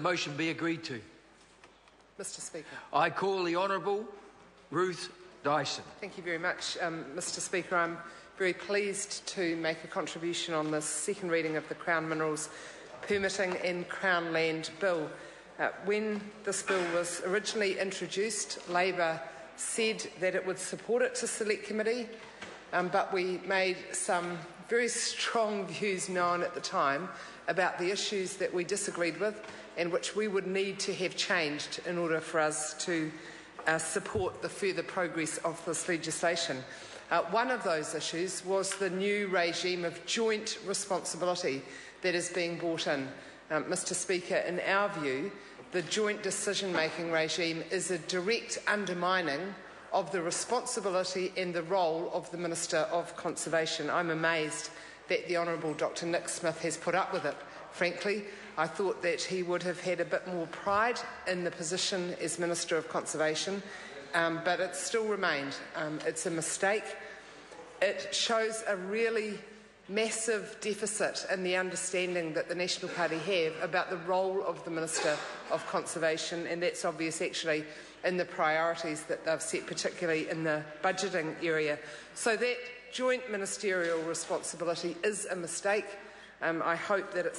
Motion be agreed to. Mr. Speaker. I call the Honourable Ruth Dyson. Thank you very much, Mr. Speaker. I'm very pleased to make a contribution on the second reading of the Crown Minerals Permitting in Crown Land Bill. When this bill was originally introduced, Labor said that it would support it to Select Committee, but we made some very strong views known at the time about the issues that we disagreed with and which we would need to have changed in order for us to support the further progress of this legislation. One of those issues was the new regime of joint responsibility that is being brought in. Mr. Speaker, in our view, the joint decision-making regime is a direct undermining of the responsibility and the role of the Minister of Conservation. I'm amazed that the Honourable Dr Nick Smith has put up with it. Frankly, I thought that he would have had a bit more pride in the position as Minister of Conservation, but it still remained. It's a mistake. It shows a really massive deficit in the understanding that the National Party have about the role of the Minister of Conservation, and that's obvious actually in the priorities that they've set, particularly in the budgeting area. So that joint ministerial responsibility is a mistake. I hope that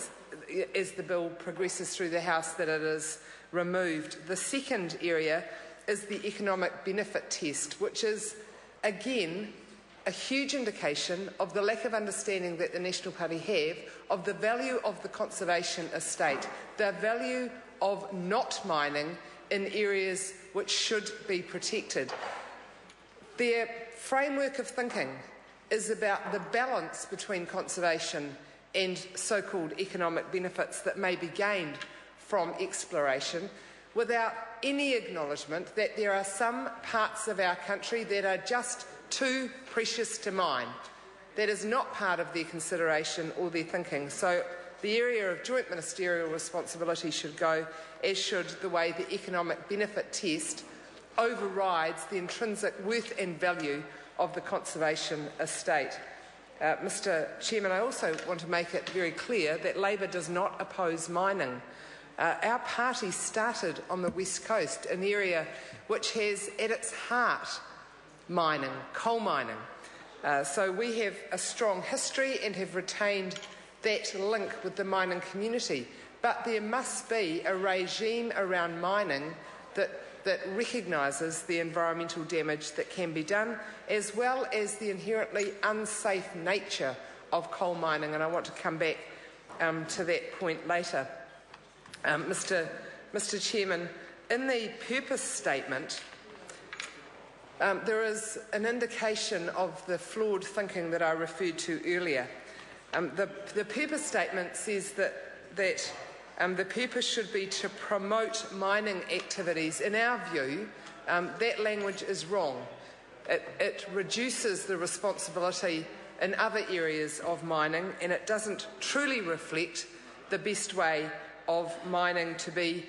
as the bill progresses through the House that it is removed. The second area is the economic benefit test, which is, again, a huge indication of the lack of understanding that the National Party have of the value of the conservation estate, the value of not mining in areas which should be protected. Their framework of thinking is about the balance between conservation and so-called economic benefits that may be gained from exploration, without any acknowledgement that there are some parts of our country that are just too precious to mine. That is not part of their consideration or their thinking. So the area of joint ministerial responsibility should go, as should the way the economic benefit test overrides the intrinsic worth and value of the conservation estate. Mr. Chairman, I also want to make it very clear that Labor does not oppose mining. Our party started on the West Coast, an area which has at its heart mining, coal mining. So we have a strong history and have retained that link with the mining community. But there must be a regime around mining that recognises the environmental damage that can be done, as well as the inherently unsafe nature of coal mining. And I want to come back to that point later. Mr. Chairman, in the purpose statement, there is an indication of the flawed thinking that I referred to earlier. The purpose statement says that the purpose should be to promote mining activities. In our view, that language is wrong. It reduces the responsibility in other areas of mining, and it doesn't truly reflect the best way of mining to be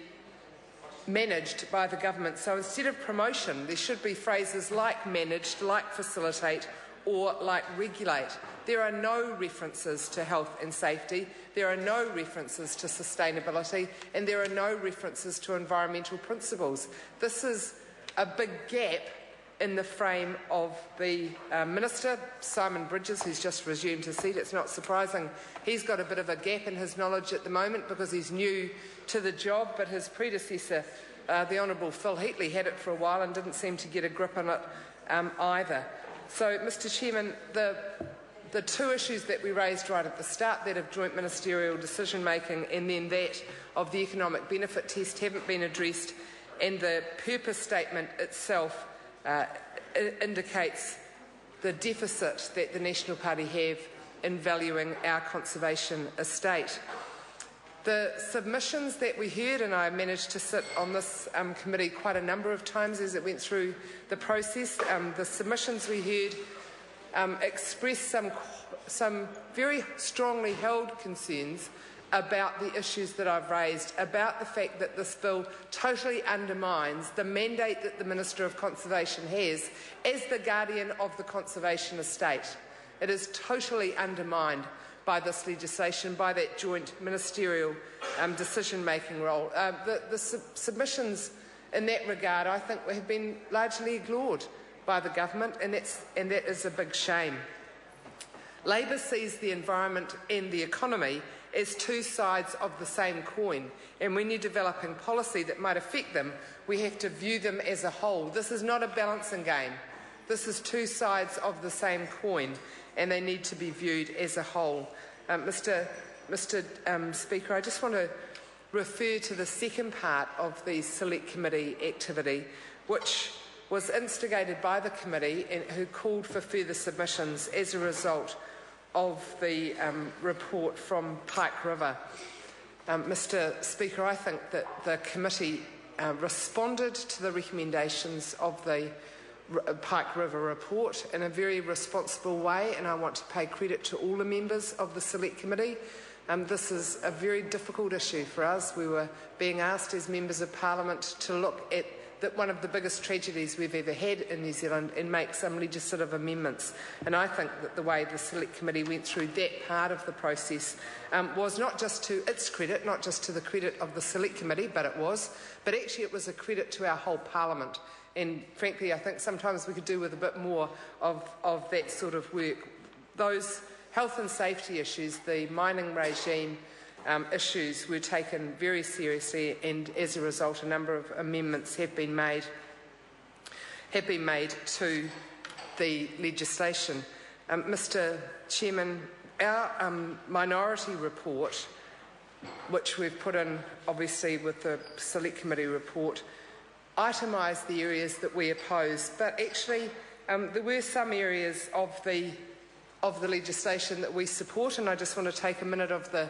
managed by the government. So instead of promotion, there should be phrases like managed, like facilitate, or like regulate. There are no references to health and safety, there are no references to sustainability, and there are no references to environmental principles. This is a big gap in the frame of the Minister, Simon Bridges, who's just resumed his seat. It's not surprising he's got a bit of a gap in his knowledge at the moment because he's new to the job, but his predecessor, the Honourable Phil Heatley, had it for a while and didn't seem to get a grip on it either. So, Mr. Chairman, the two issues that we raised right at the start, that of joint ministerial decision-making and then that of the economic benefit test, haven't been addressed, and the purpose statement itself indicates the deficit that the National Party have in valuing our conservation estate. The submissions that we heard, and I managed to sit on this committee quite a number of times as it went through the process, the submissions we heard expressed some very strongly held concerns about the issues that I've raised, about the fact that this bill totally undermines the mandate that the Minister of Conservation has as the guardian of the conservation estate. It is totally undermined by this legislation, by that joint ministerial decision-making role. The submissions in that regard, I think, have been largely ignored by the government, and that is a big shame. Labor sees the environment and the economy as two sides of the same coin, and when you're developing policy that might affect them, we have to view them as a whole. This is not a balancing game. This is two sides of the same coin, and they need to be viewed as a whole. Mr. Speaker, I just want to refer to the second part of the Select Committee activity, which was instigated by the committee and who called for further submissions as a result of the report from Pike River. Mr. Speaker, I think that the committee responded to the recommendations of the Pike River report in a very responsible way, and I want to pay credit to all the members of the Select Committee. This is a very difficult issue for us. We were being asked as members of Parliament to look at one of the biggest tragedies we've ever had in New Zealand and make some legislative amendments. And I think that the way the Select Committee went through that part of the process was not just to its credit, not just to the credit of the Select Committee, but actually it was a credit to our whole Parliament. And frankly, I think sometimes we could do with a bit more of that sort of work. Those health and safety issues, the mining regime issues were taken very seriously, and as a result a number of amendments have been made to the legislation. Mr. Chairman, our minority report, which we've put in obviously with the Select Committee report, itemised the areas that we oppose, but actually there were some areas of the legislation that we support, and I just want to take a minute of the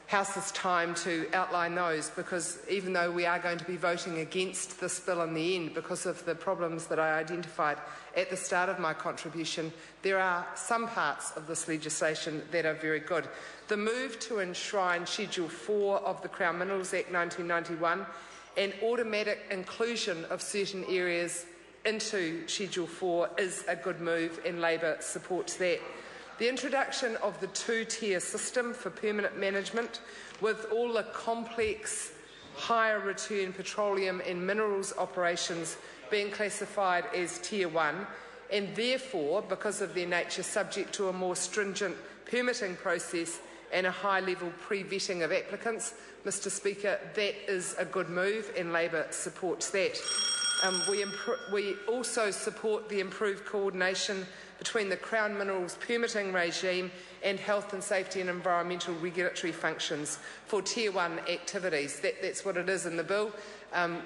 House's time to outline those, because even though we are going to be voting against this bill in the end because of the problems that I identified at the start of my contribution, there are some parts of this legislation that are very good. The move to enshrine Schedule 4 of the Crown Minerals Act 1991 and automatic inclusion of certain areas into Schedule 4 is a good move, and Labor supports that. The introduction of the two-tier system for permanent management, with all the complex higher return petroleum and minerals operations being classified as Tier 1, and therefore, because of their nature, subject to a more stringent permitting process and a high-level pre-vetting of applicants. Mr. Speaker, that is a good move, and Labor supports that. We also support the improved coordination between the Crown Minerals permitting regime and health and safety and environmental regulatory functions for Tier 1 activities. That's what it is in the bill.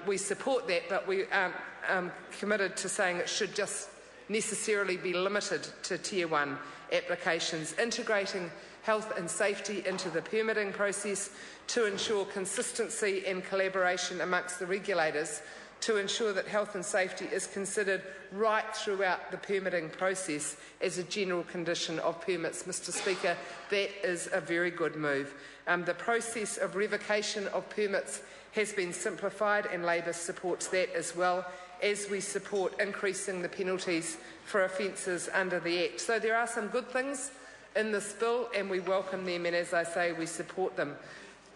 We support that, but we aren't committed to saying it should just necessarily be limited to Tier 1 applications. Integrating health and safety into the permitting process to ensure consistency and collaboration amongst the regulators, to ensure that health and safety is considered right throughout the permitting process as a general condition of permits. Mr. Speaker, that is a very good move. The process of revocation of permits has been simplified, and Labor supports that as well, as we support increasing the penalties for offences under the Act. So there are some good things in this bill, and we welcome them, and as I say, we support them.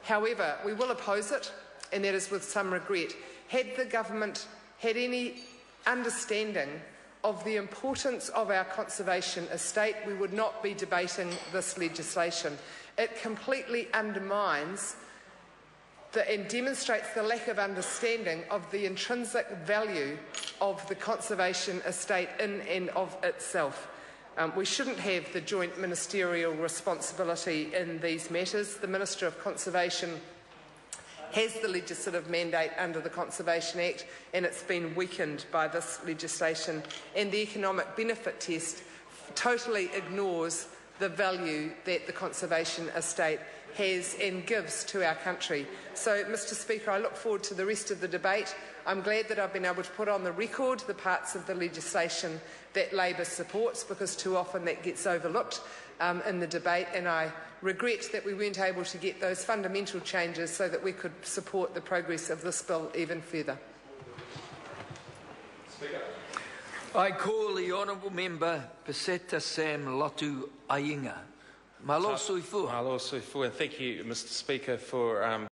However, we will oppose it, and that is with some regret. Had the government had any understanding of the importance of our conservation estate, we would not be debating this legislation. It completely undermines and demonstrates the lack of understanding of the intrinsic value of the conservation estate in and of itself. We shouldn't have the joint ministerial responsibility in these matters. The Minister of Conservation has the legislative mandate under the Conservation Act, and it's been weakened by this legislation, and the economic benefit test totally ignores the value that the conservation estate has and gives to our country. So, Mr. Speaker, I look forward to the rest of the debate. I'm glad that I've been able to put on the record the parts of the legislation that Labor supports, because too often that gets overlooked in the debate, and I regret that we weren't able to get those fundamental changes so that we could support the progress of this bill even further. Speaker. I call the Honourable Member Peseta Sam Lotu Ainga. Malo sui fu. Malo sui fu. And thank you, Mr. Speaker, for